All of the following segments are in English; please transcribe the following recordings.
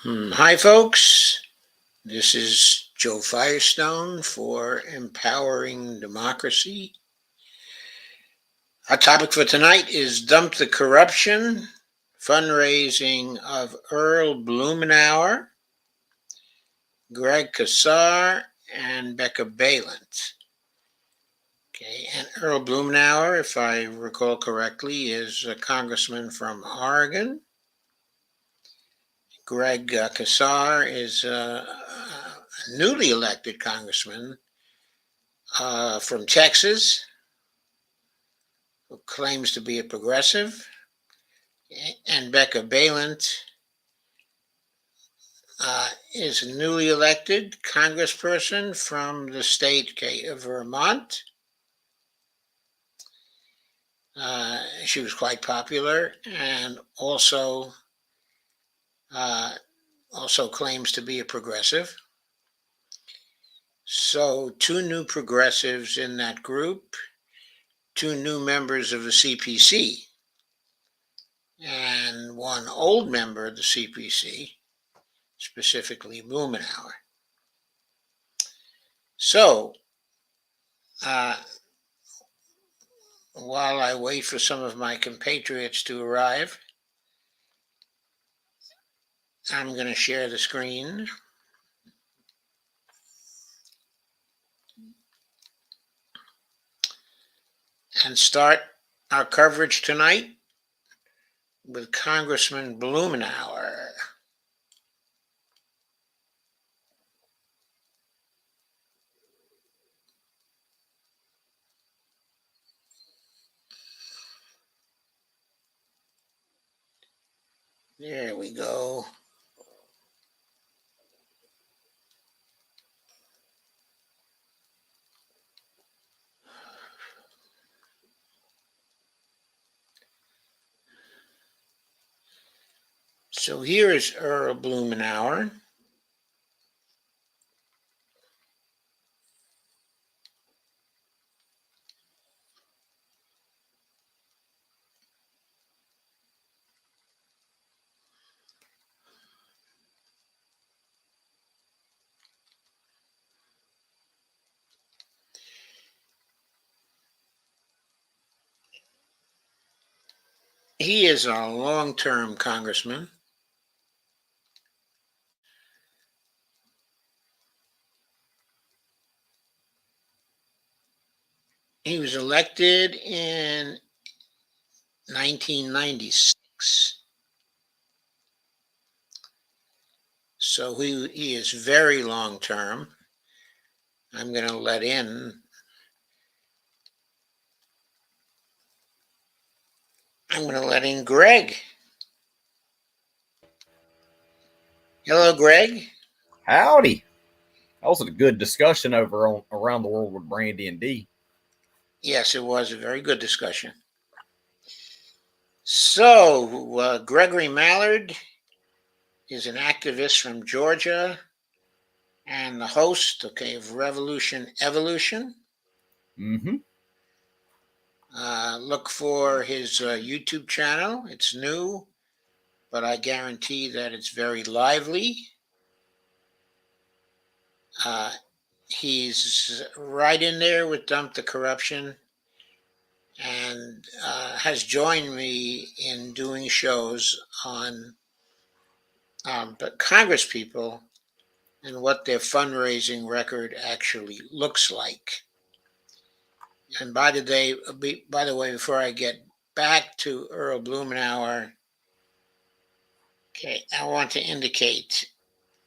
Hi, folks. This is Joe Firestone for Empowering Democracy. Our topic for tonight is Dump the Corruption, Fundraising of Earl Blumenauer, Greg Casar, and Becca Balint. Okay, and Earl Blumenauer, if I recall correctly, is a congressman from Oregon. Greg Casar is a newly elected congressman from Texas, who claims to be a progressive, and Becca Balint is a newly elected congressperson from the state of Vermont. She was quite popular and also claims to be a progressive. So, two new progressives in that group, two new members of the CPC, and one old member of the CPC, specifically Blumenauer. So, while I wait for some of my compatriots to arrive, I'm going to share the screen. And start our coverage tonight with Congressman Blumenauer. There we go. So here is Earl Blumenauer. He is a long-term congressman. He was elected in 1996. So he is very long-term. I'm going to let in Greg. Hello, Greg. Howdy. That was a good discussion over on Around the World with Brandy and Dee. Yes, it was a very good discussion. So, Gregory Mallard is an activist from Georgia and the host, of Revolution Evolution. Mm-hmm. Look for his YouTube channel. It's new, but I guarantee that it's very lively. He's right in there with Dump the Corruption and has joined me in doing shows on Congress people and what their fundraising record actually looks like. And by the way, before I get back to Earl Blumenauer, I want to indicate,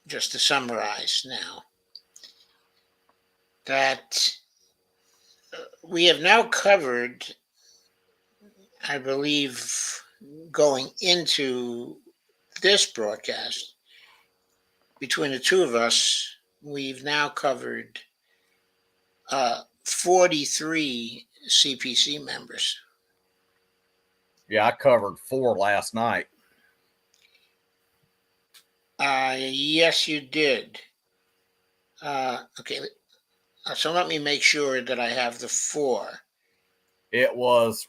just to summarize now, that we have now covered, I believe, going into this broadcast, between the two of us, we've now covered 43 CPC members. Yeah, I covered 4 last night. Yes, you did. Okay, so let me make sure that I have the 4. It was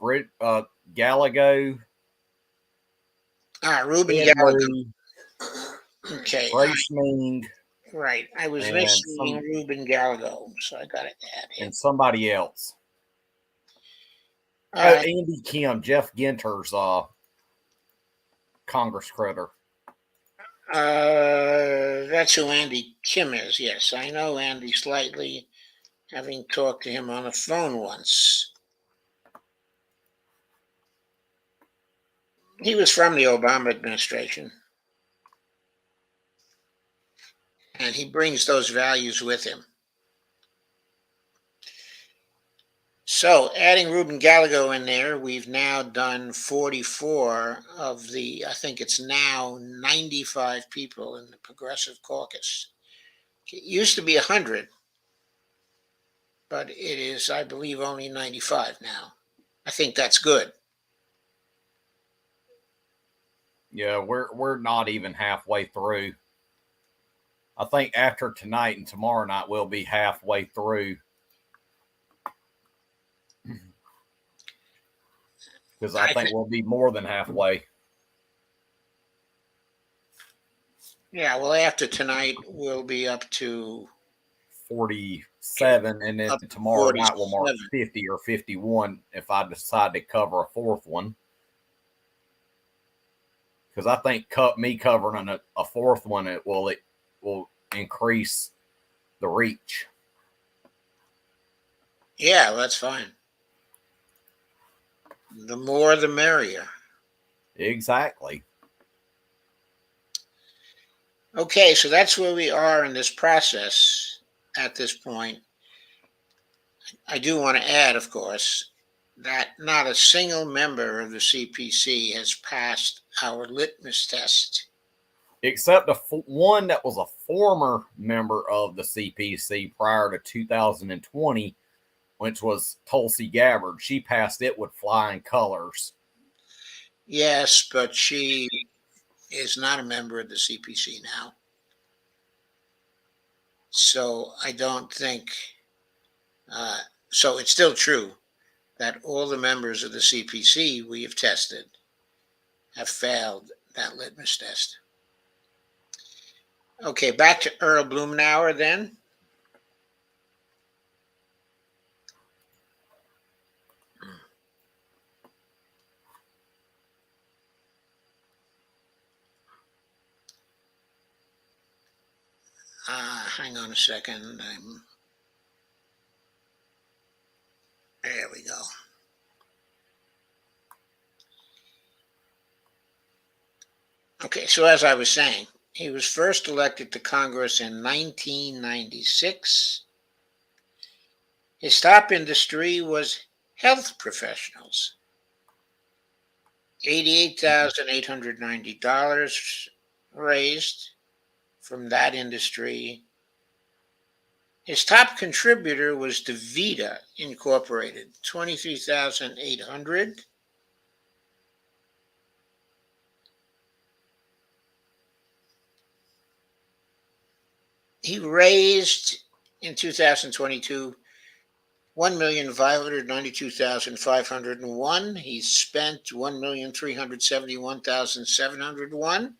Gallego. Ruben Gallego. Okay, Racening right. I was and missing Ruben Gallego, so I got to add him. somebody else. Oh, Uh, Andy Kim, Jeff Ginter's Congress critter. that's who Andy Kim is. Yes, I know Andy slightly, having talked to him on the phone once. He was from the Obama administration, and he brings those values with him. So, adding Ruben Gallego in there, we've now done 44 of the, I think it's now 95 people in the Progressive Caucus. It used to be 100, but it is, I believe, only 95 now. I think that's good. Yeah, we're not even halfway through. I think after tonight and tomorrow night we'll be halfway through. Because I think we'll be more than halfway. Yeah, well, after tonight, we'll be up to 47, and then up to tomorrow night we'll mark 47. 50 or 51 if I decide to cover a fourth one. Because I think me covering a fourth one, it will increase the reach. Yeah, that's fine. The more, the merrier. Exactly. Okay, so that's where we are in this process at this point. I do want to add, of course, that not a single member of the CPC has passed our litmus test. Except one that was a former member of the CPC prior to 2020, which was Tulsi Gabbard. She passed it with flying colors. Yes, but she is not a member of the CPC now. So I don't think, so it's still true that all the members of the CPC we have tested have failed that litmus test. Okay, back to Earl Blumenauer then. Hang on a second. There we go. Okay, so as I was saying, he was first elected to Congress in 1996. His top industry was health professionals. $88,890 raised from that industry. His top contributor was DaVita Incorporated, 23,800. He raised in 2022 $1,592,501. He spent $1,371,701.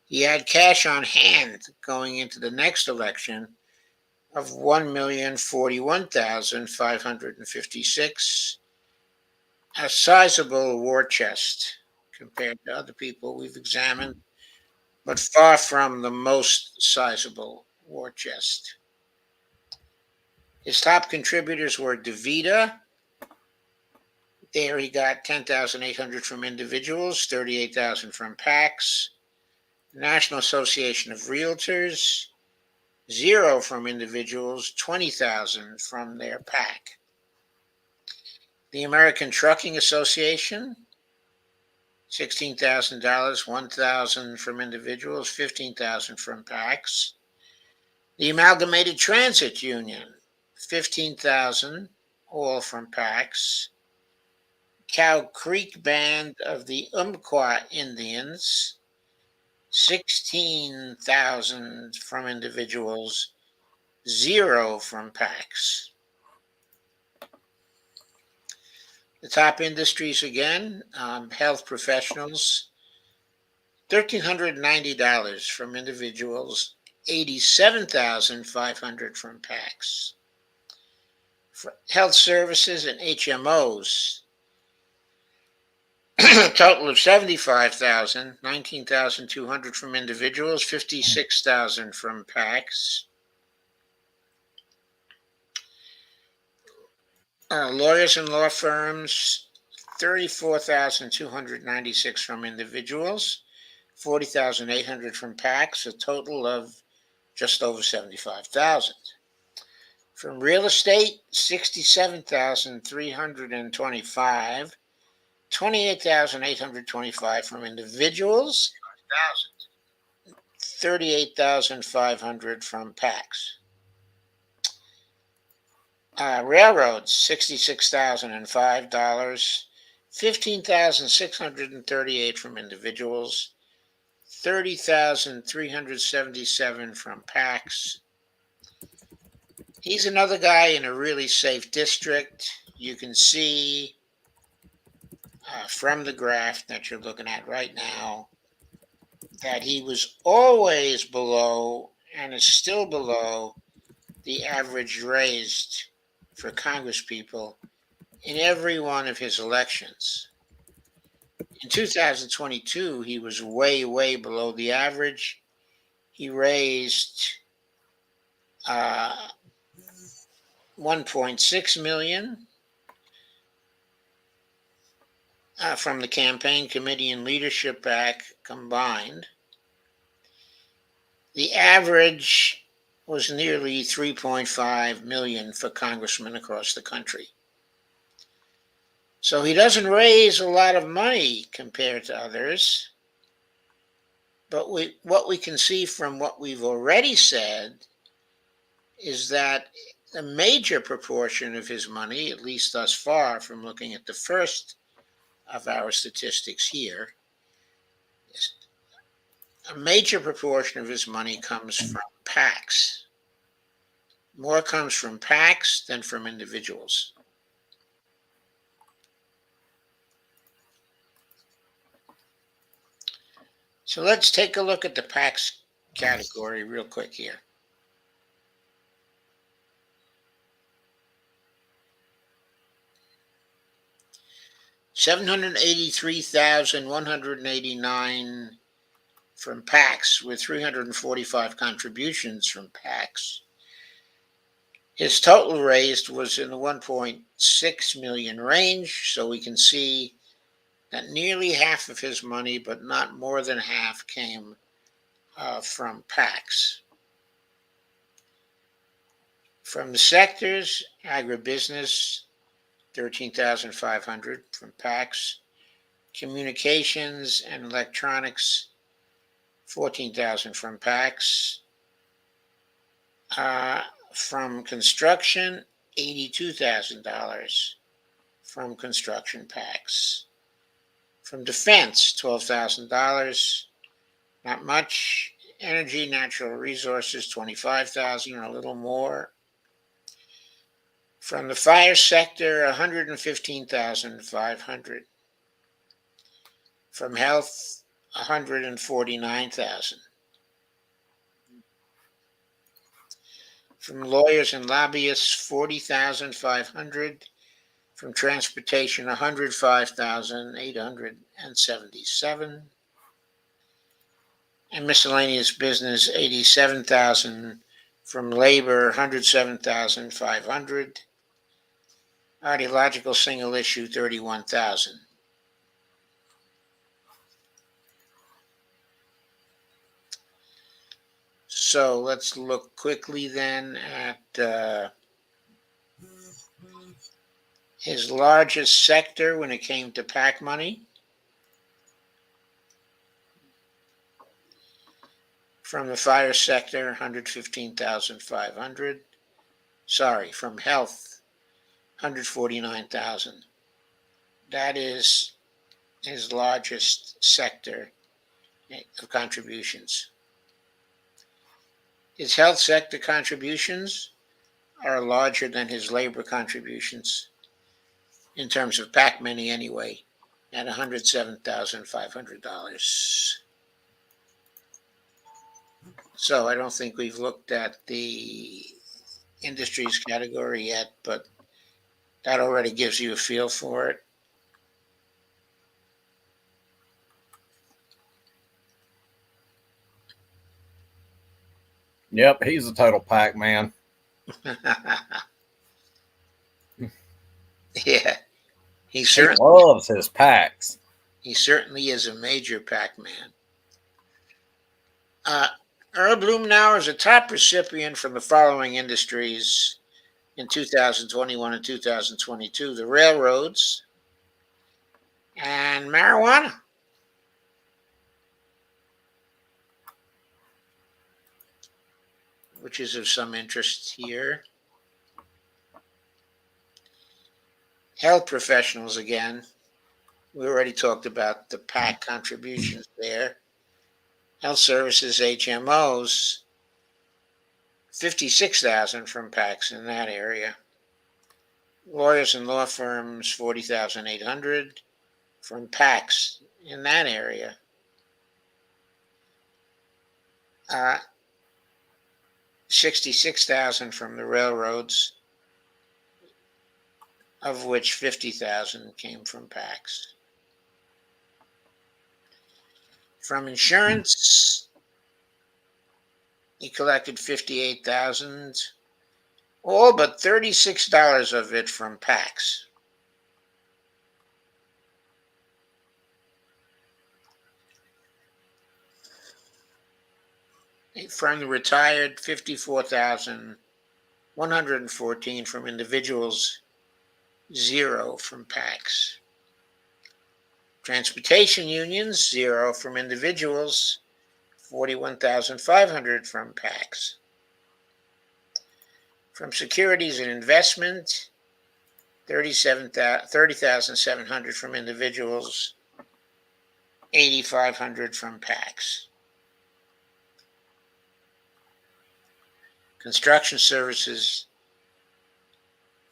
He had cash on hand going into the next election of $1,041,556. A sizable war chest compared to other people we've examined, but far from the most sizable war chest. His top contributors were DaVita. There he got 10,800 from individuals, 38,000 from PACs. National Association of Realtors, 0 from individuals, 20,000 from their PAC. The American Trucking Association, $16,000, 1,000 from individuals, 15,000 from PACs. The Amalgamated Transit Union, 15,000, all from PACs. Cow Creek Band of the Umpqua Indians, 16,000 from individuals, 0 from PACs. The top industries again, health professionals, $1,390 from individuals, $87,500 from PACs. For health services and HMOs, a total of 75,000, 19,200 from individuals, 56,000 from PACs. Lawyers and law firms, 34,296 from individuals, 40,800 from PACs, a total of just over 75,000. From real estate, 67,325, 28,825 from individuals, 38,500 from PACs. Railroads, $66,005, 15,638 from individuals, 30,377 from PACs. He's another guy in a really safe district. You can see from the graph that you're looking at right now that he was always below and is still below the average raised for congresspeople in every one of his elections. In 2022, he was way, way below the average. He raised 1.6 million from the campaign committee and leadership PAC combined. The average was nearly 3.5 million for congressmen across the country. So he doesn't raise a lot of money compared to others. But what we can see from what we've already said is that a major proportion of his money, at least thus far from looking at the first of our statistics here, a major proportion of his money comes from PACs. More comes from PACs than from individuals. So let's take a look at the PACs category real quick here. $783,189 from PACs, with 345 contributions from PACs. His total raised was in the 1.6 million range, so we can see that nearly half of his money, but not more than half, came from PACs. From the sectors, agribusiness, 13,500 from PACs. Communications and electronics, 14,000 from PACs. From construction, $82,000 from construction PACs. From defense, $12,000, not much. Energy, natural resources, $25,000 or a little more. From the fire sector, $115,500. From health, $149,000. From lawyers and lobbyists, $40,500. From transportation, $105,877. And miscellaneous business, $87,000. From labor, $107,500. Ideological single issue, $31,000. So let's look quickly then at his largest sector when it came to PAC money. From the fire sector, $115,500. Sorry, from health, $149,000. That is his largest sector of contributions. His health sector contributions are larger than his labor contributions, in terms of PAC money anyway, at $107,500. So I don't think we've looked at the industries category yet, but that already gives you a feel for it. Yep, he's a total pack man. Yeah, he He certainly loves his packs. he certainly is a major Pac-Man. Uh, Earl Blumenauer is a top recipient from the following industries in 2021 and 2022: the railroads and marijuana, which is of some interest here. Health professionals again. We already talked about the PAC contributions there. Health services HMOs, 56,000 from PACs in that area. Lawyers and law firms, 40,800 from PACs in that area. 66,000 from the railroads, of which 50,000 came from PACs. From insurance, he collected 58,000, all but $36 of it from PACs. From the retired, 54,114 from individuals, 0 from PACs. Transportation unions, 0 from individuals, 41,500 from PACs. From securities and investment, 30,700 from individuals, 8,500 from PACs. Construction services,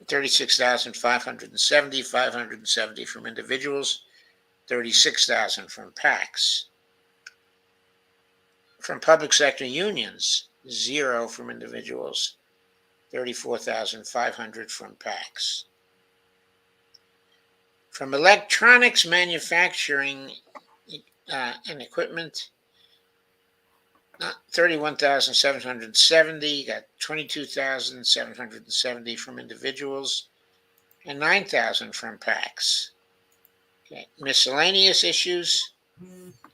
36,570, 570 from individuals, 36,000 from PACs. From public sector unions, 0 from individuals, 34,500 from PACs. From electronics manufacturing and equipment, 31,770, got 22,770 from individuals, and 9,000 from PACs. Okay. Miscellaneous issues,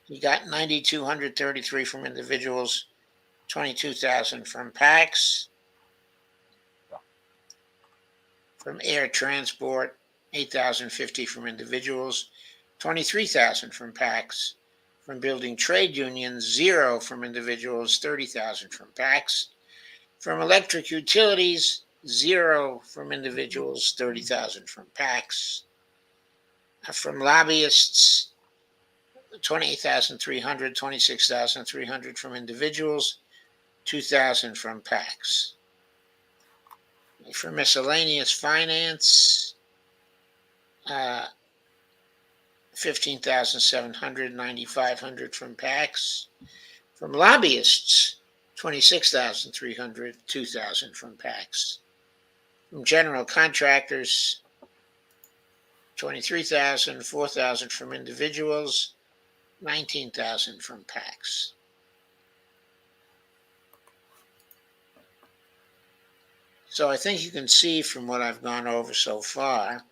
you got 9,233 from individuals, 22,000 from PACs. From air transport, 8,050 from individuals, 23,000 from PACs. From building trade unions, 0 from individuals, 30,000 from PACs. From electric utilities, 0 from individuals, 30,000 from PACs. From lobbyists, 28,300, 26,300 from individuals, 2,000 from PACs. For miscellaneous finance, 15,700, 9,500 from PACs. From lobbyists, 26,300, 2,000 from PACs. From general contractors, 23,000, 4,000 from individuals, 19,000 from PACs. So I think you can see from what I've gone over so far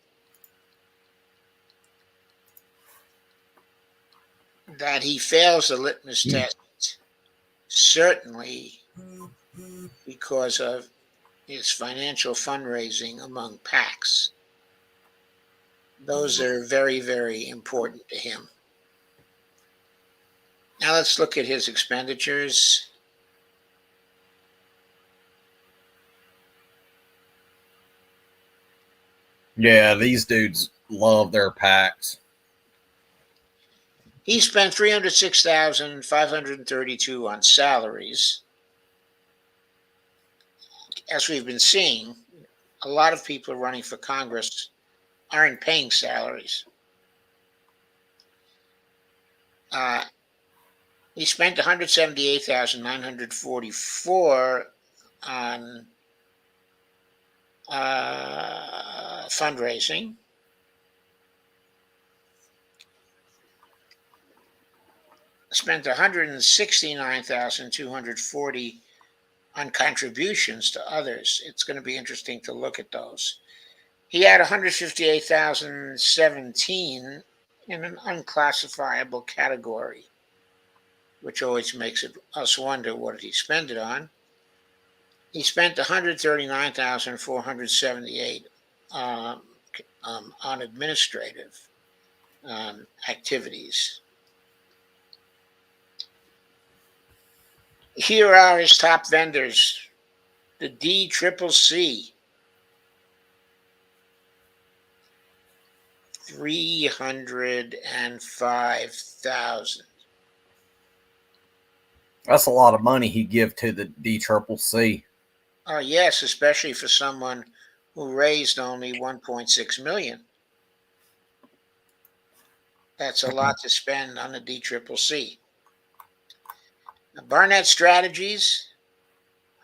that he fails the litmus test, certainly because of his financial fundraising among PACs. Those are very, very important to him. Now let's look at his expenditures. Yeah, these dudes love their packs. He spent 306,532 on salaries. As we've been seeing, a lot of people running for Congress aren't paying salaries. He spent $178,944 on fundraising. Spent $169,240 on contributions to others. It's going to be interesting to look at those. He had $158,017 in an unclassifiable category, which always makes us wonder what did he spend it on. He spent $139,478 on administrative activities. Here are his top vendors. The DCCC, $305,000. That's a lot of money he give to the DCCC. Yes, especially for someone who raised only $1.6 million. That's a lot to spend on the DCCC. Barnett Strategies,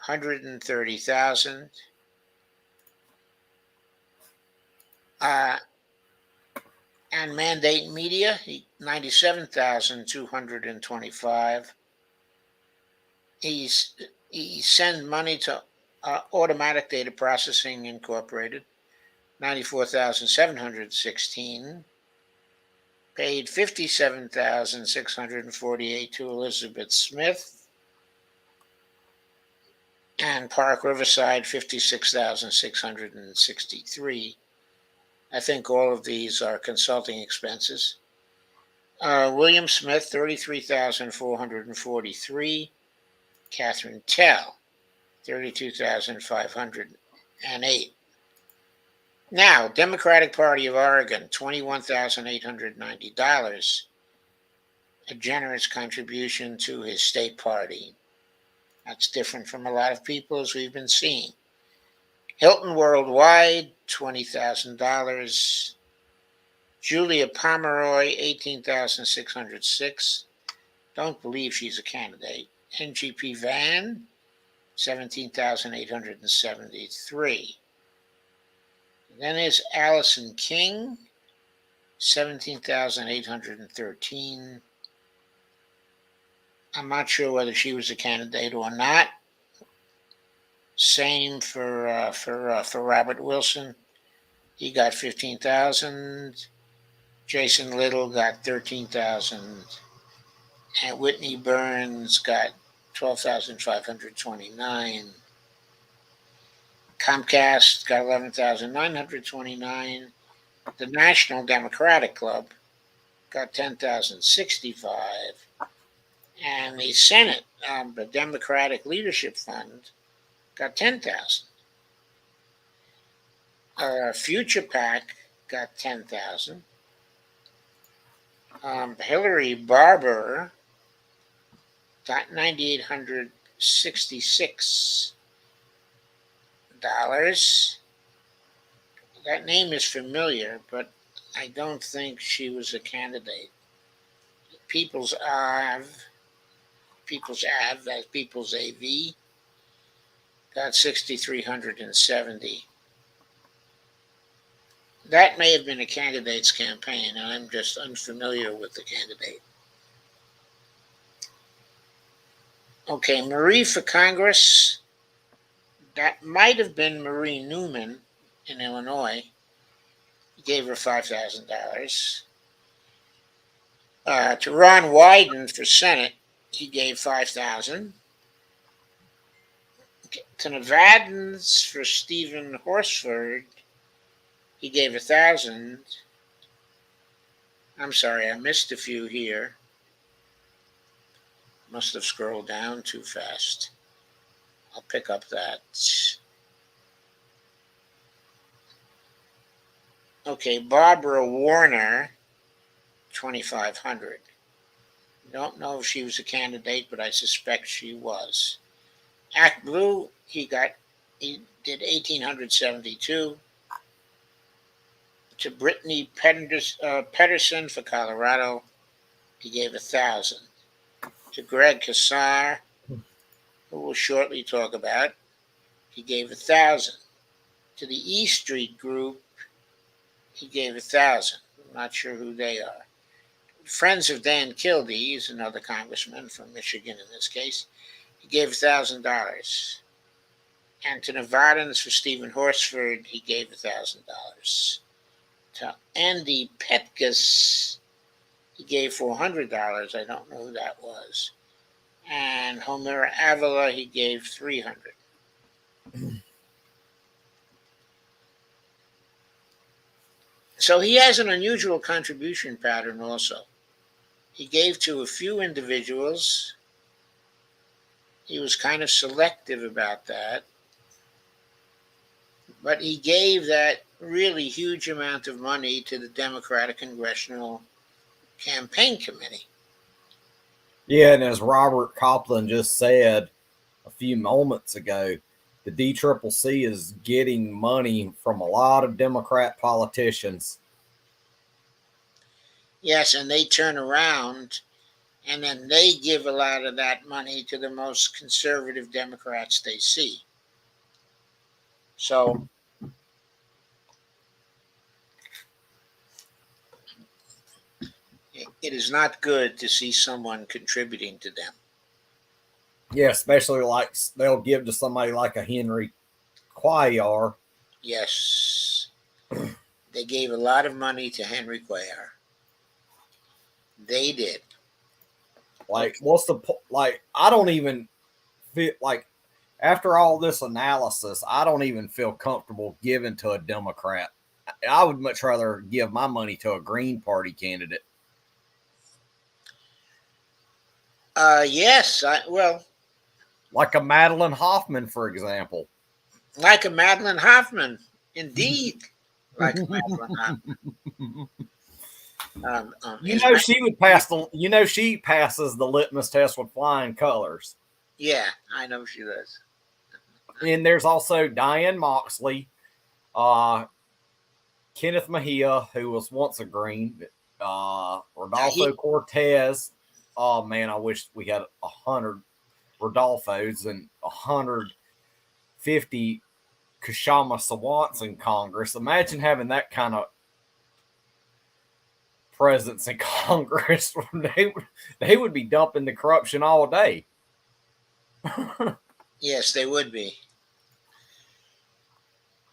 $130,000. And Mandate Media, $97,225. He sent money to Automatic Data Processing Incorporated, $94,716. Paid $57,648 to Elizabeth Smith. And Park Riverside, $56,663. I think all of these are consulting expenses. William Smith, $33,443. Catherine Tell, $32,508. Now, Democratic Party of Oregon, $21,890. A generous contribution to his state party. That's different from a lot of people, as we've been seeing. Hilton Worldwide, $20,000. Julia Pomeroy, $18,606. Don't believe she's a candidate. NGP Van, $17,873. Then is Allison King, $17,813. I'm not sure whether she was a candidate or not. Same for Robert Wilson. He got $15,000. Jason Little got $13,000. And Whitney Burns got $12,529. Comcast got $11,929. The National Democratic Club got $10,065. And the Senate, the Democratic Leadership Fund, got $10,000. Future PAC got $10,000. Hillary Barber got $9,866. That name is familiar, but I don't think she was a candidate. People's Ave, that's People's AV, got $6,370. That may have been a candidate's campaign, and I'm just unfamiliar with the candidate. Okay, Marie for Congress. That might have been Marie Newman in Illinois. He gave her $5,000. To Ron Wyden for Senate, he gave $5,000. To Nevadans for Stephen Horsford, he gave $1,000. I'm sorry, I missed a few here. Must have scrolled down too fast. I'll pick up that. Okay, Barbara Warner, $2,500. Don't know if she was a candidate, but I suspect she was. Act Blue, he did $1,872. To Brittany Pedersen for Colorado, he gave $1,000. to Greg Casar, who we'll shortly talk about, he gave 1,000. To the E Street Group, he gave 1,000. I'm not sure who they are. Friends of Dan Kildee, he's another congressman from Michigan in this case, he gave $1,000. And to Nevadans for Stephen Horsford, he gave $1,000. To Andy Petkus, he gave $400. I don't know who that was. And Homer Avila, he gave $300. So he has an unusual contribution pattern also. He gave to a few individuals. He was kind of selective about that. But he gave that really huge amount of money to the Democratic Congressional Campaign Committee. Yeah, and as Robert Copland just said a few moments ago, the DCCC is getting money from a lot of Democrat politicians. Yes, and they turn around and then they give a lot of that money to the most conservative Democrats they see. So it is not good to see someone contributing to them. Yeah, especially like they'll give to somebody like a Henry Cuellar. Yes, they gave a lot of money to Henry Cuellar. They did. Like, what's the like? I don't even feel like after all this analysis, I don't even feel comfortable giving to a Democrat. I would much rather give my money to a Green Party candidate. Yes, well, Like a Madeline Hoffman, for example. like a Madeline Hoffman, indeed, like a Madeline Hoffman. She would pass the. She passes the litmus test with flying colors. Yeah, I know she does. And there's also Diane Moxley, Kenneth Mejia, who was once a Green, Rodolfo Cortez. Oh man, I wish we had 100 Rodolfos and 150 Kshama Sawants in Congress. Imagine having that kind of presence in Congress. they would be dumping the corruption all day. Yes, they would be.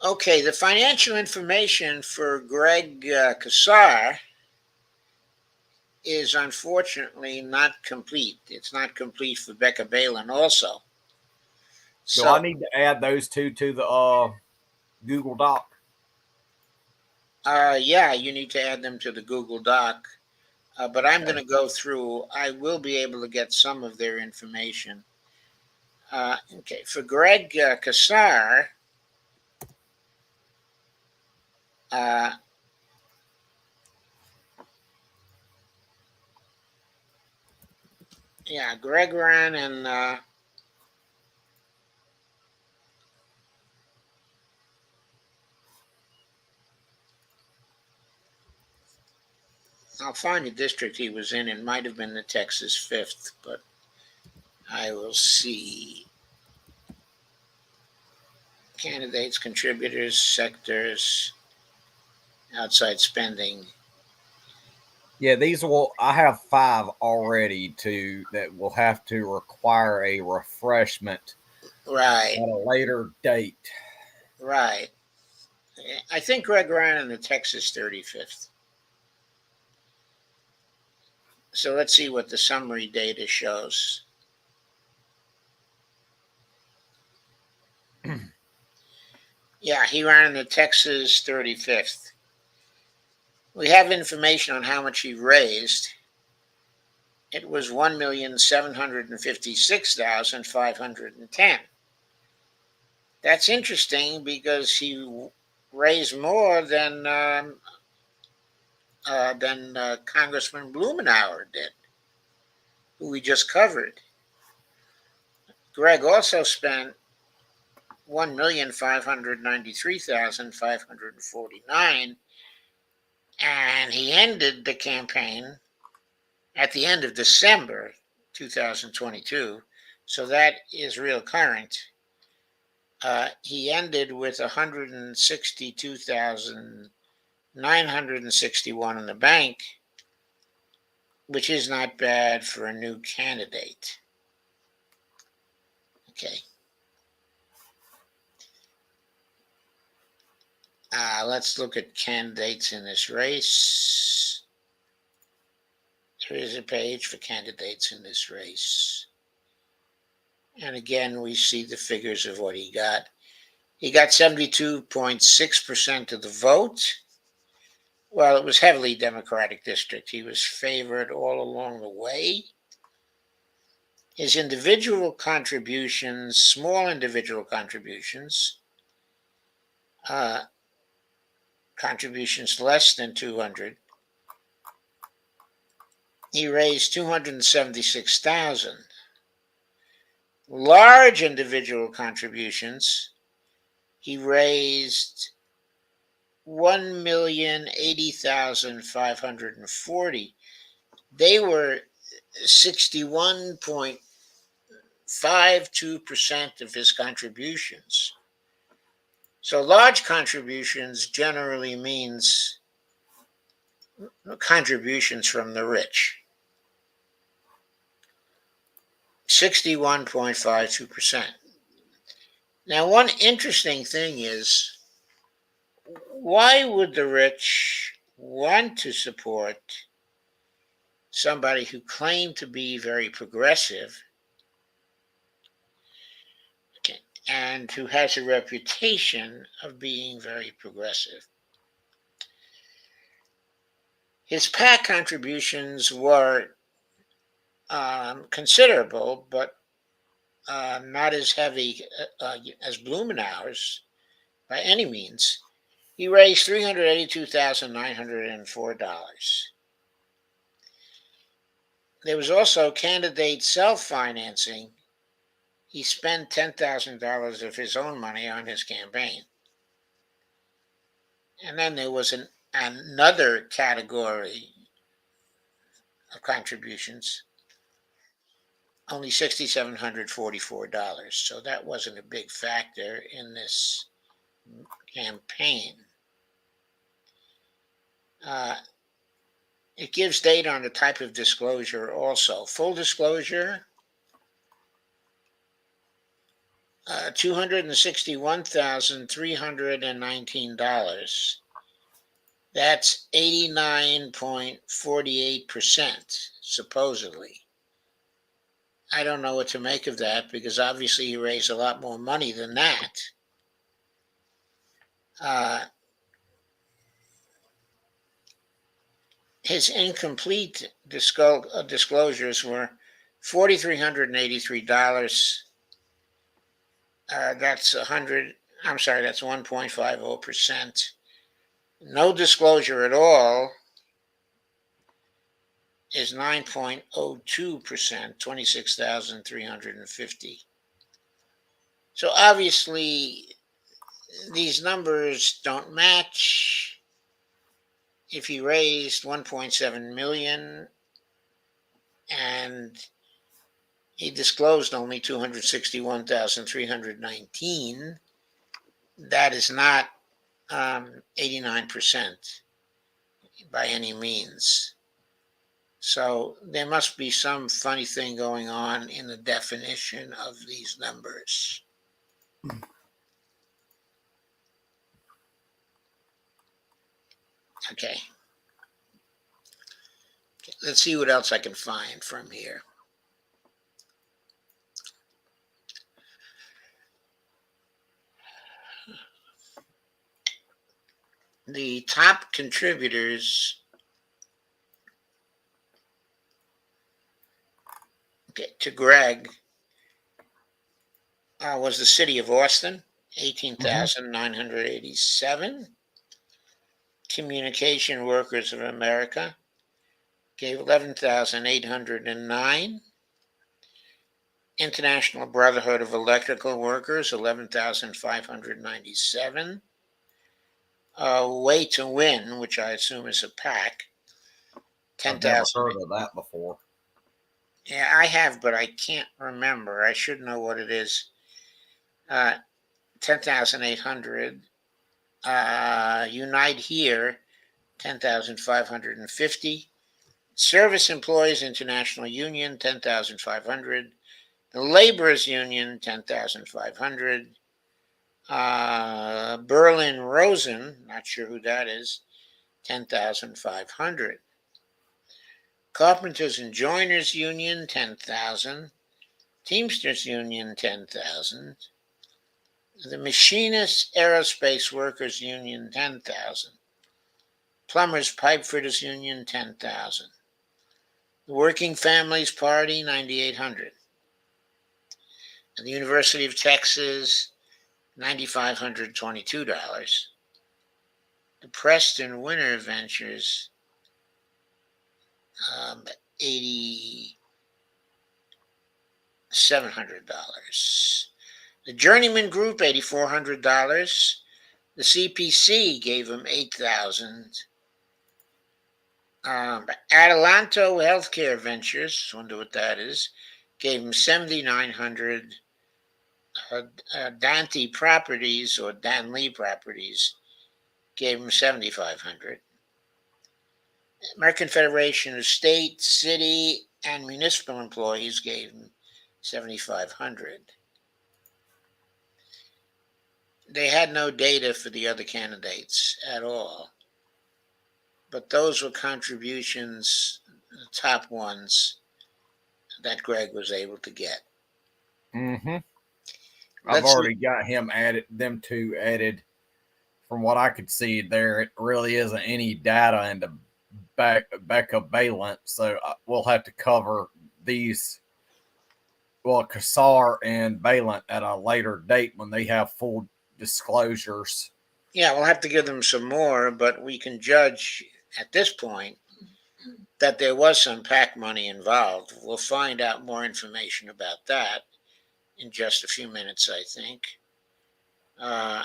Okay, the financial information for Greg Casar is unfortunately not complete. It's not complete for Becca Balint also. So I need to add those two to the Google Doc. Yeah, you need to add them to the Google Doc. But I'm going to go through. I will be able to get some of their information. Okay, for Greg Casar, yeah, Greg ran and I'll find the district he was in. It might have been the Texas 5th, but I will see. Candidates, contributors, sectors, outside spending. Yeah, these will. I have 5 already that will have to require a refreshment, Right, at a later date. right. I think Greg ran in the Texas 35th. So let's see what the summary data shows. Yeah, he ran in the Texas 35th. We have information on how much he raised. It was 1,756,510. That's interesting because he raised more than Congressman Blumenauer did, who we just covered. Greg also spent 1,593,549, and he ended the campaign at the end of December 2022. So that is real current. He ended with 162,961 in the bank, which is not bad for a new candidate. Okay. Let's look at candidates in this race. There is a page for candidates in this race. And again, we see the figures of what he got. He got 72.6% of the vote. Well, it was heavily Democratic district. He was favored all along the way. His individual contributions, small individual contributions, contributions less than 200, he raised 276,000. Large individual contributions, he raised 1,080,540. They were 61.52% of his contributions. So large contributions generally means contributions from the rich. 61.52%. Now, one interesting thing is, why would the rich want to support somebody who claimed to be very progressive, okay, and who has a reputation of being very progressive? His PAC contributions were considerable, but not as heavy as Blumenauer's by any means. He raised $382,904. There was also candidate self-financing. He spent $10,000 of his own money on his campaign. And then there was another category of contributions, only $6,744. So that wasn't a big factor in this campaign. It gives data on the type of disclosure also. Full disclosure, $261,319. That's 89.48%, supposedly. I don't know what to make of that, because obviously he raised a lot more money than that. His incomplete disclosures were $4,383. That's 1.50%. No disclosure at all is 9.02%, 26,350. So obviously these numbers don't match. If he raised 1.7 million and he disclosed only 261,319, that is not 89% by any means. So there must be some funny thing going on in the definition of these numbers. Okay. Let's see what else I can find from here. The top contributors, to Greg, was the city of Austin, 18,987. Communication Workers of America gave 11,809. International Brotherhood of Electrical Workers, 11,597. Way to Win, which I assume is a PAC, I've never heard of that before. Yeah, I have, but I can't remember. I should know what it is. 10,800. Unite Here, 10,550. Service Employees International Union, 10,500. The Laborers Union, 10,500. Berlin Rosen, not sure who that is, 10,500. Carpenters and Joiners Union, 10,000. Teamsters Union, 10,000. The Machinists Aerospace Workers Union, 10,000. Plumbers Pipefitters Union, 10,000. The Working Families Party, 9,800. And the University of Texas, $9,522. The Preston Winter Ventures, $8,700. The Journeyman Group, $8,400. The CPC gave them 8,000. Atalanto Healthcare Ventures, wonder what that is, gave them 7,900. Dante Properties or Dan Lee Properties gave them 7,500. American Federation of State, City, and Municipal Employees gave them 7,500. They had no data for the other candidates at all, but those were contributions, the top ones that Greg was able to get. Mm-hmm. I've Let's already got him added, them two added. From what I could see there, it really isn't any data into Becca Balint, so we'll have to cover these, well, Casar and Balint at a later date when they have full disclosures. Yeah, we'll have to give them some more, but we can judge at this point that there was some PAC money involved. We'll find out more information about that in just a few minutes, I think. Uh,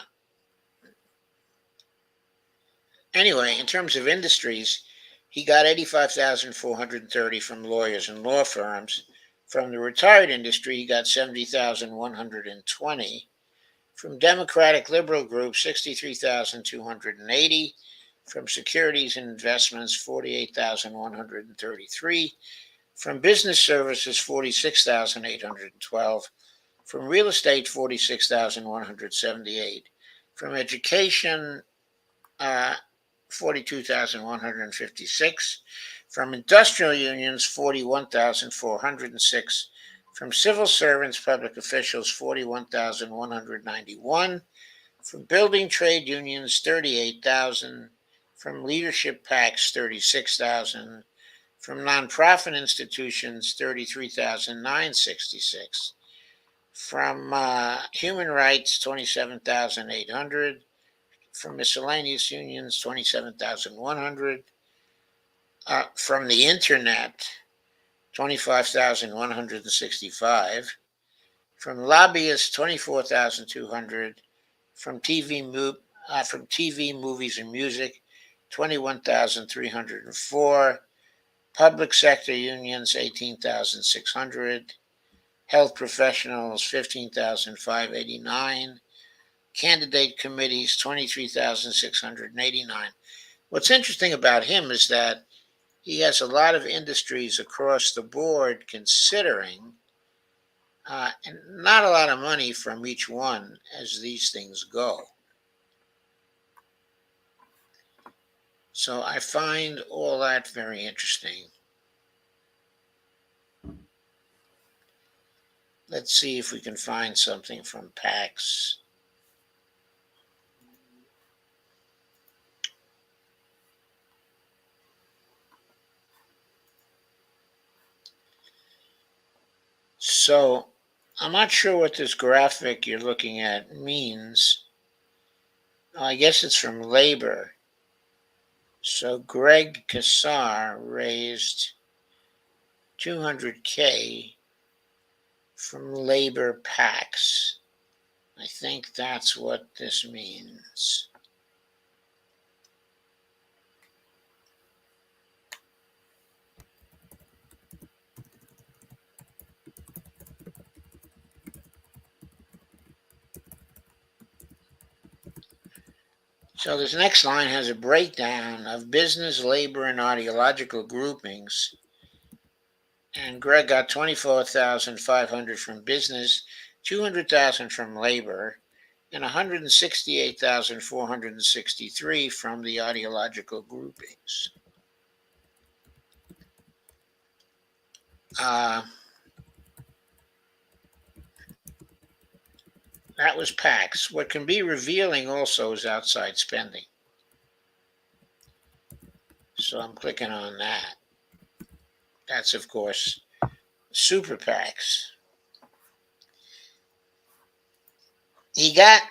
anyway, in terms of industries, he got 85,430 from lawyers and law firms. From the retired industry, he got 70,120. From Democratic Liberal Group, 63,280. From Securities and Investments, 48,133. From Business Services, 46,812. From Real Estate, 46,178. From Education, 42,156. From Industrial Unions, 41,406. From Civil Servants, Public Officials, 41,191. From Building Trade Unions, 38,000. From Leadership PACs, 36,000. From nonprofit institutions, 33,966. From human rights, 27,800. From miscellaneous unions, 27,100. From the internet, 25,165. From lobbyists, 24,200. From TV, movies, and music, 21,304. Public sector unions, 18,600. Health professionals, 15,589. Candidate committees, 23,689. What's interesting about him is that he has a lot of industries across the board considering, and not a lot of money from each one as these things go. So I find all that very interesting. Let's see if we can find something from PAX. So I'm not sure what this graphic you're looking at means. I guess it's from labor. So Greg Casar raised 200K from labor PACs. I think that's what this means. So this next line has a breakdown of business, labor, and ideological groupings. And Greg got 24,500 from business, 200,000 from labor, and 168,463 from the ideological groupings. That was PAX. What can be revealing also is outside spending. So I'm clicking on that. That's, of course, super PAX. He got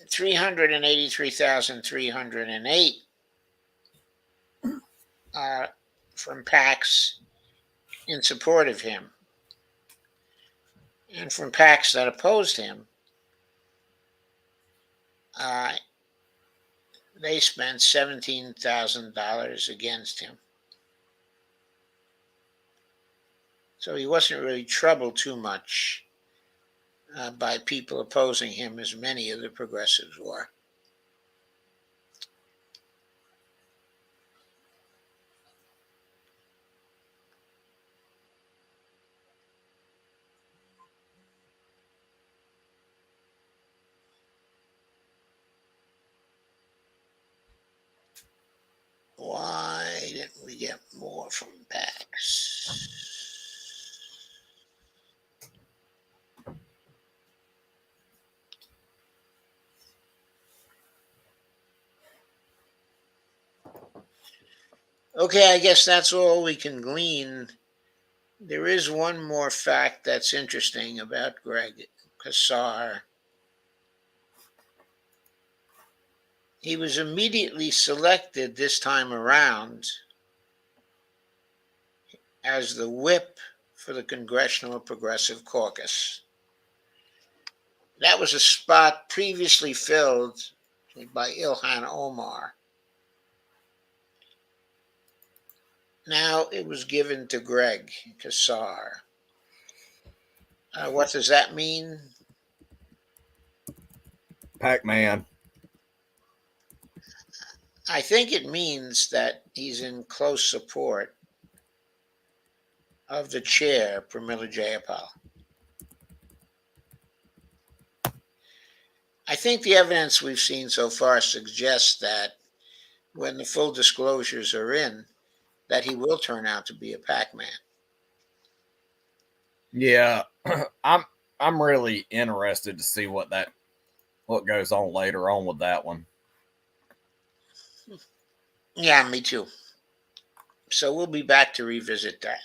383,308 from PAX in support of him. And from PACs that opposed him, they spent $17,000 against him. So he wasn't really troubled too much by people opposing him, as many of the progressives were. Why didn't we get more from PACs? Okay, I guess that's all we can glean. There is one more fact that's interesting about Greg Casar. He was immediately selected this time around as the whip for the Congressional Progressive Caucus. That was a spot previously filled by Ilhan Omar. Now it was given to Greg Casar. What does that mean? Pac-Man. I think it means that he's in close support of the chair, Pramila Jayapal. I think the evidence we've seen so far suggests that when the full disclosures are in, that he will turn out to be a Pac-Man. Yeah, I'm really interested to see what goes on later on with that one. Yeah, me too. So we'll be back to revisit that.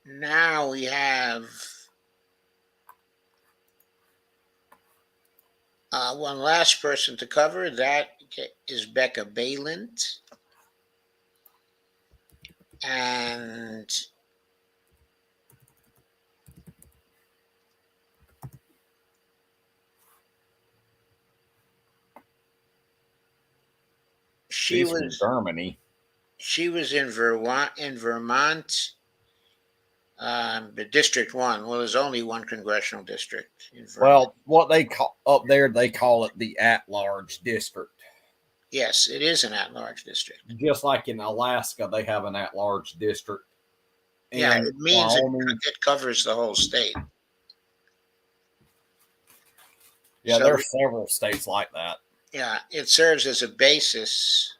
Now we have one last person to cover. That is Becca Balint. And She's from Germany. She was in Vermont, District 1. Well, there's only one congressional district in Vermont. Well, what they call up there, they call it the at-large district. Yes, it is an at-large district. Just like in Alaska, they have an at-large district. Yeah, it means it covers the whole state. Yeah, so, there are several states like that. Yeah, it serves as a basis,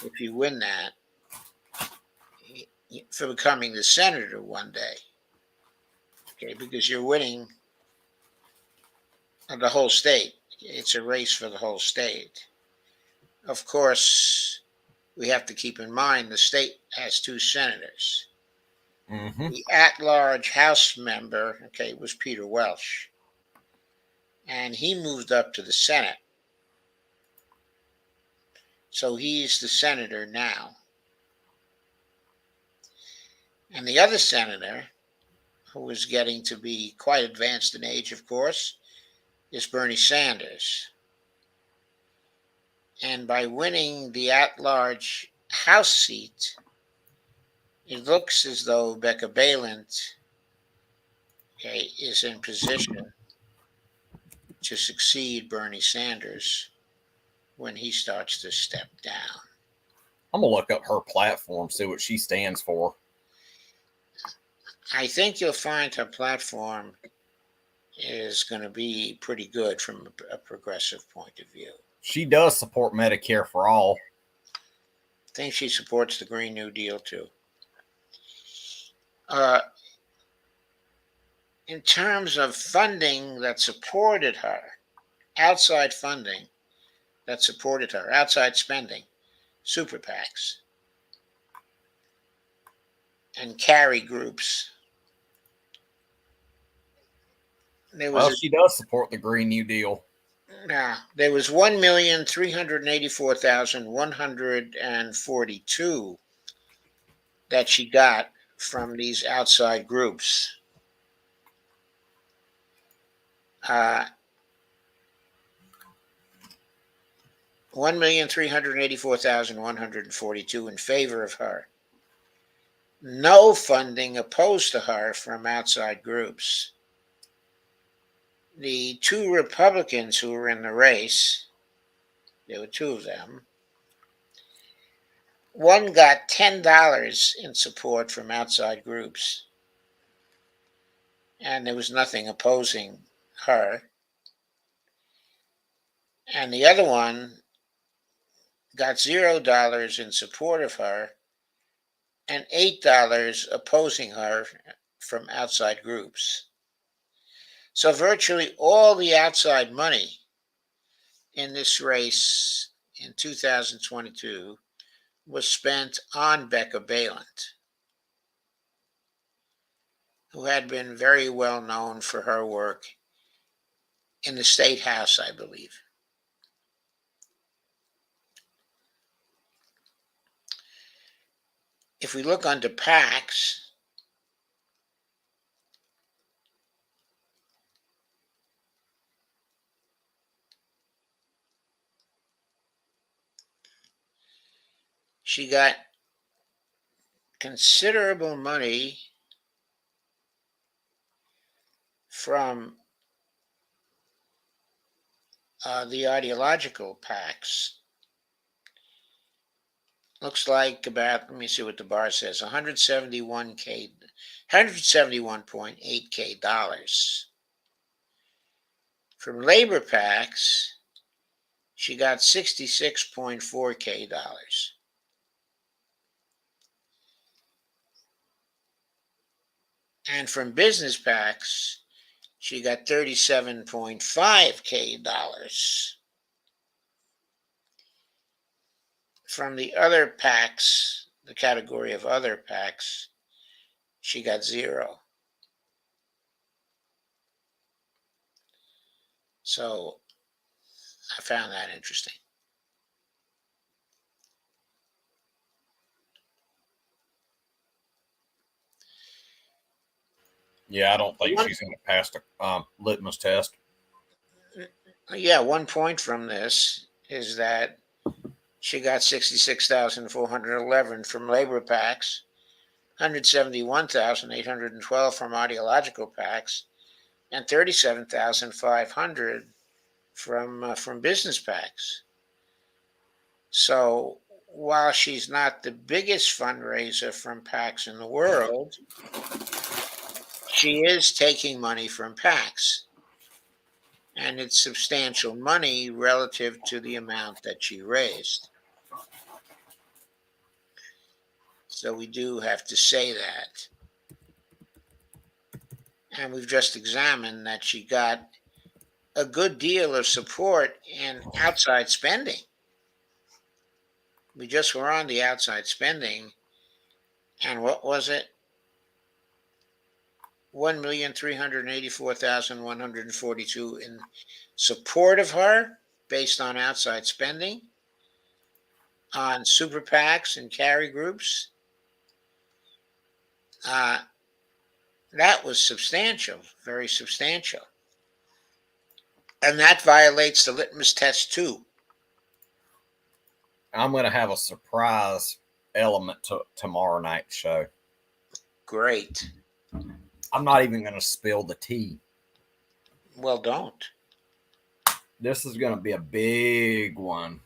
if you win that, for becoming the senator one day. Okay, because you're winning the whole state. It's a race for the whole state. Of course, we have to keep in mind the state has two senators. Mm-hmm. The at-large House member, was Peter Welch. And he moved up to the Senate. So he's the senator now. And the other senator, who is getting to be quite advanced in age, of course, is Bernie Sanders. And by winning the at-large House seat, it looks as though Becca Balint is in position to succeed Bernie Sanders when he starts to step down. I'm going to look up her platform, see what she stands for. I think you'll find her platform is going to be pretty good from a progressive point of view. She does support Medicare for all. I think she supports the Green New Deal too. In terms of funding that supported her, outside funding that supported her, outside spending, super PACs and carry groups. She does support the Green New Deal. There was 1,384,142 that she got from these outside groups. 1,384,142 in favor of her. No funding opposed to her from outside groups. The two Republicans who were in the race, there were two of them, one got $10 in support from outside groups, and there was nothing opposing her. And the other one got $0 in support of her and $8 opposing her from outside groups. So virtually all the outside money in this race in 2022 was spent on Becca Balint, who had been very well known for her work in the State House, I believe. If we look under PACs, she got considerable money from the ideological PACs. Looks like about, let me see what the bar says, 171.8K dollars. From labor PACs, she got 66.4K dollars. And from business PACs, she got 37.5K dollars. From the other PACs, the category of other PACs, she got $0. So I found that interesting. Yeah, I don't think she's going to pass the litmus test. Yeah, 1 point from this is that she got 66,411 from labor PACs, 171,812 from ideological PACs, and 37,500 from business PACs. So while she's not the biggest fundraiser from PACs in the world, she is taking money from PACs. And it's substantial money relative to the amount that she raised. So we do have to say that. And we've just examined that she got a good deal of support in outside spending. We just were on the outside spending. And what was it? 1,384,142 in support of her based on outside spending, on super PACs and carry groups. That was substantial, very substantial. And that violates the litmus test too. I'm going to have a surprise element to tomorrow night's show. Great. I'm not even going to spill the tea. Well, don't. This is going to be a big one.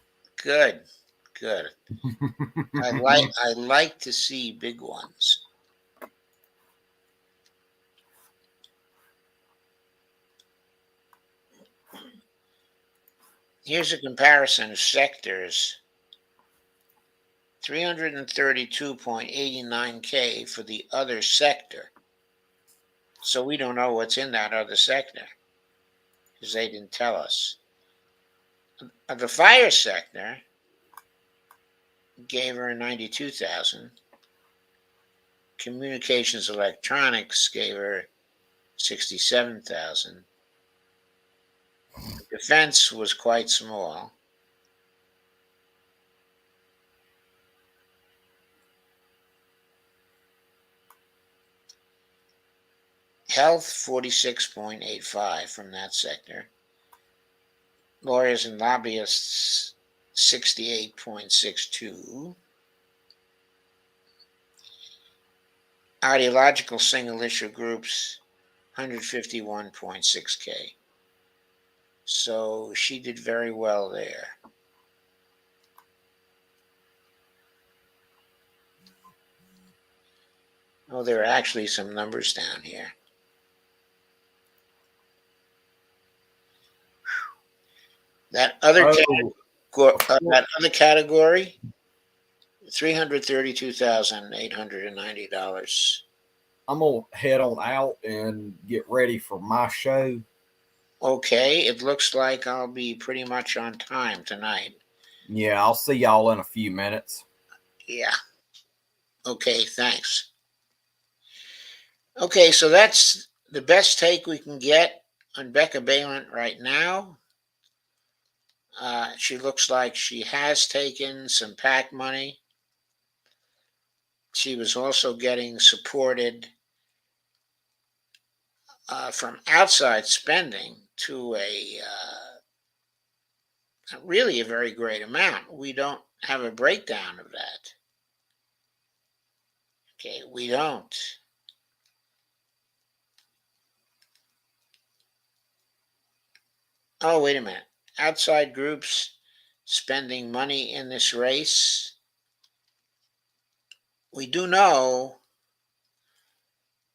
Good, good. I like to see big ones. Here's a comparison of sectors. 332.89K for the other sector. So we don't know what's in that other sector because they didn't tell us. The fire sector gave her 92,000. Communications electronics gave her 67,000. Defense was quite small. Health 46.85 from that sector. Lawyers and lobbyists 68.62. Ideological single issue groups 151.6K. So she did very well there. Oh, there are actually some numbers down here. That other category, $332,890. I'm gonna head on out and get ready for my show. Okay, it looks like I'll be pretty much on time tonight. Yeah, I'll see y'all in a few minutes. Yeah. Okay, thanks. Okay, so that's the best take we can get on Becca Balint right now. She looks like she has taken some PAC money. She was also getting supported from outside spending to really a very great amount. We don't have a breakdown of that. Okay, we don't. Oh, wait a minute. Outside groups spending money in this race. We do know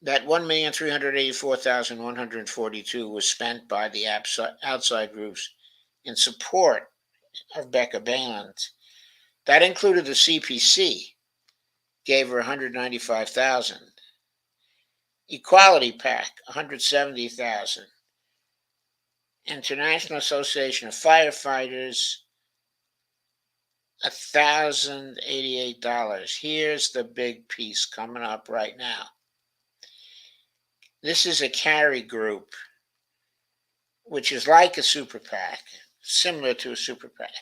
that 1,384,142 was spent by the outside groups in support of Becca Balint. That included the CPC, gave her 195,000. Equality PAC, 170,000. International Association of Firefighters, $1,088. Here's the big piece coming up right now. This is a carry group, which is like a super PAC, similar to a super PAC.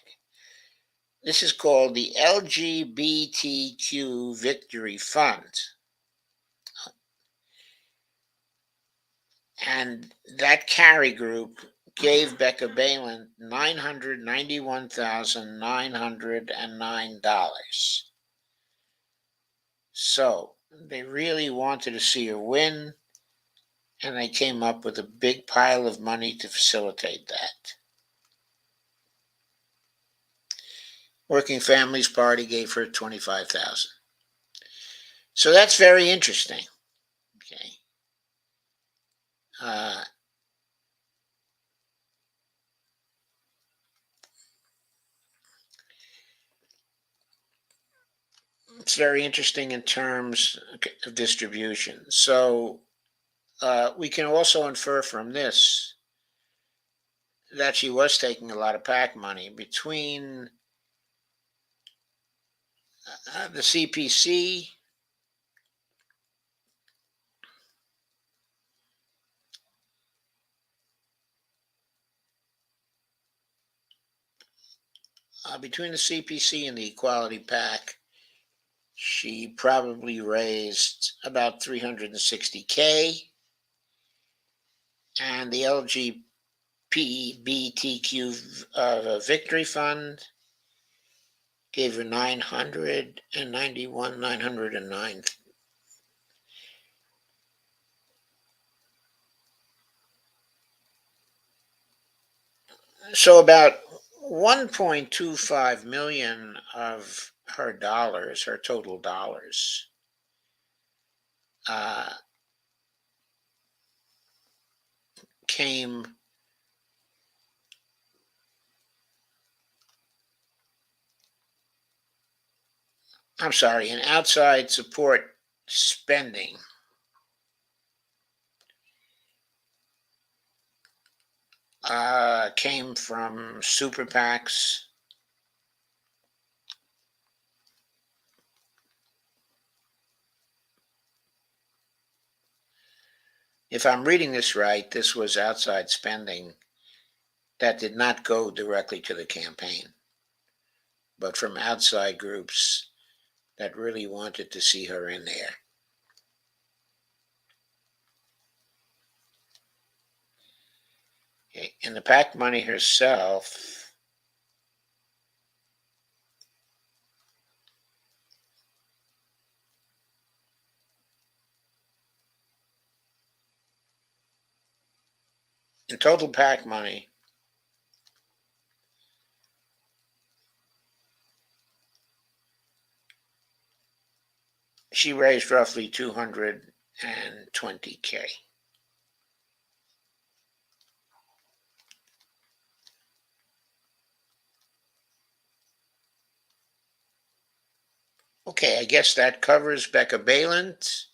This is called the LGBTQ Victory Fund. And that carry group gave Becca Balint $991,909. So they really wanted to see her win, and they came up with a big pile of money to facilitate that. Working Families Party gave her 25,000. So that's very interesting. Okay. It's very interesting in terms of distribution. So we can also infer from this that she was taking a lot of PAC money between the CPC, between the CPC and the Equality PAC. She probably raised about 360K, and the LGBTQ Victory Fund gave her 909. So about 1.25 million of her dollars, her total dollars, uh, came, I'm sorry, in outside support spending came from super PACs. If I'm reading this right, this was outside spending that did not go directly to the campaign, but from outside groups that really wanted to see her in there. Okay. And the PAC money herself, in total PAC money, she raised roughly 220K. Okay, I guess that covers Becca Balint.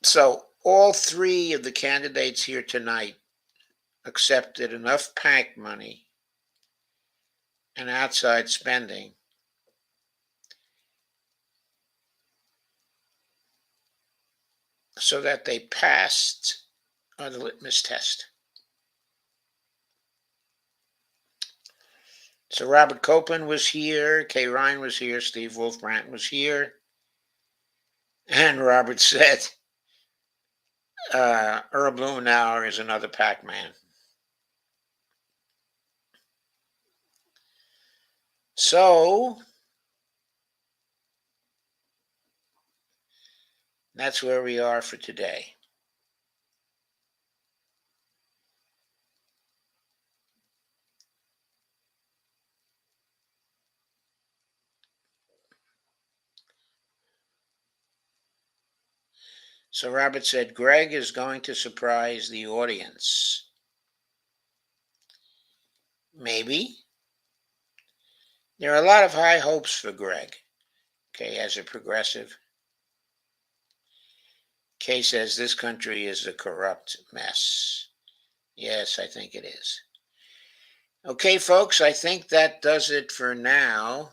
So all three of the candidates here tonight accepted enough PAC money and outside spending so that they passed the litmus test. So Robert Copeland was here, Kay Ryan was here, Steve Wolfbrandt was here, and Robert said, Earl Blumenauer is another PAC man. So that's where we are for today. So Robert said, Greg is going to surprise the audience. Maybe. There are a lot of high hopes for Greg, okay, as a progressive. Kay says this country is a corrupt mess. Yes, I think it is. Okay, folks, I think that does it for now.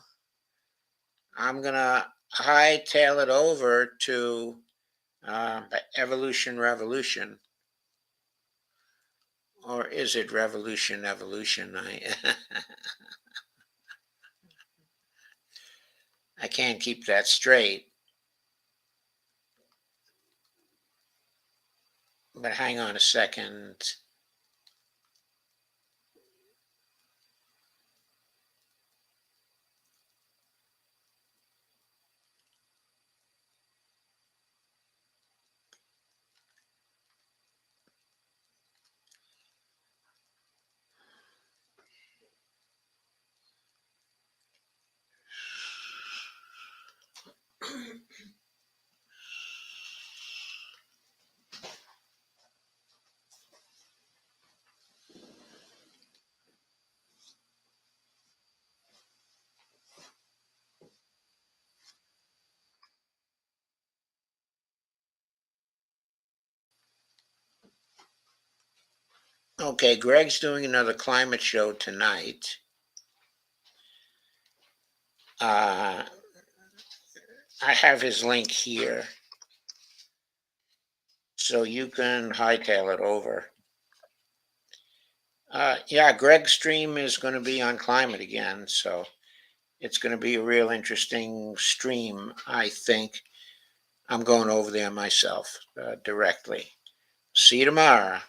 I'm going to hightail it over to Evolution Revolution. Or is it Revolution Evolution? I can't keep that straight. But hang on a second. Okay, Greg's doing another climate show tonight. I have his link here, so you can hightail it over. Yeah, Greg's stream is going to be on climate again, so it's going to be a real interesting stream, I think. I'm going over there myself directly. See you tomorrow.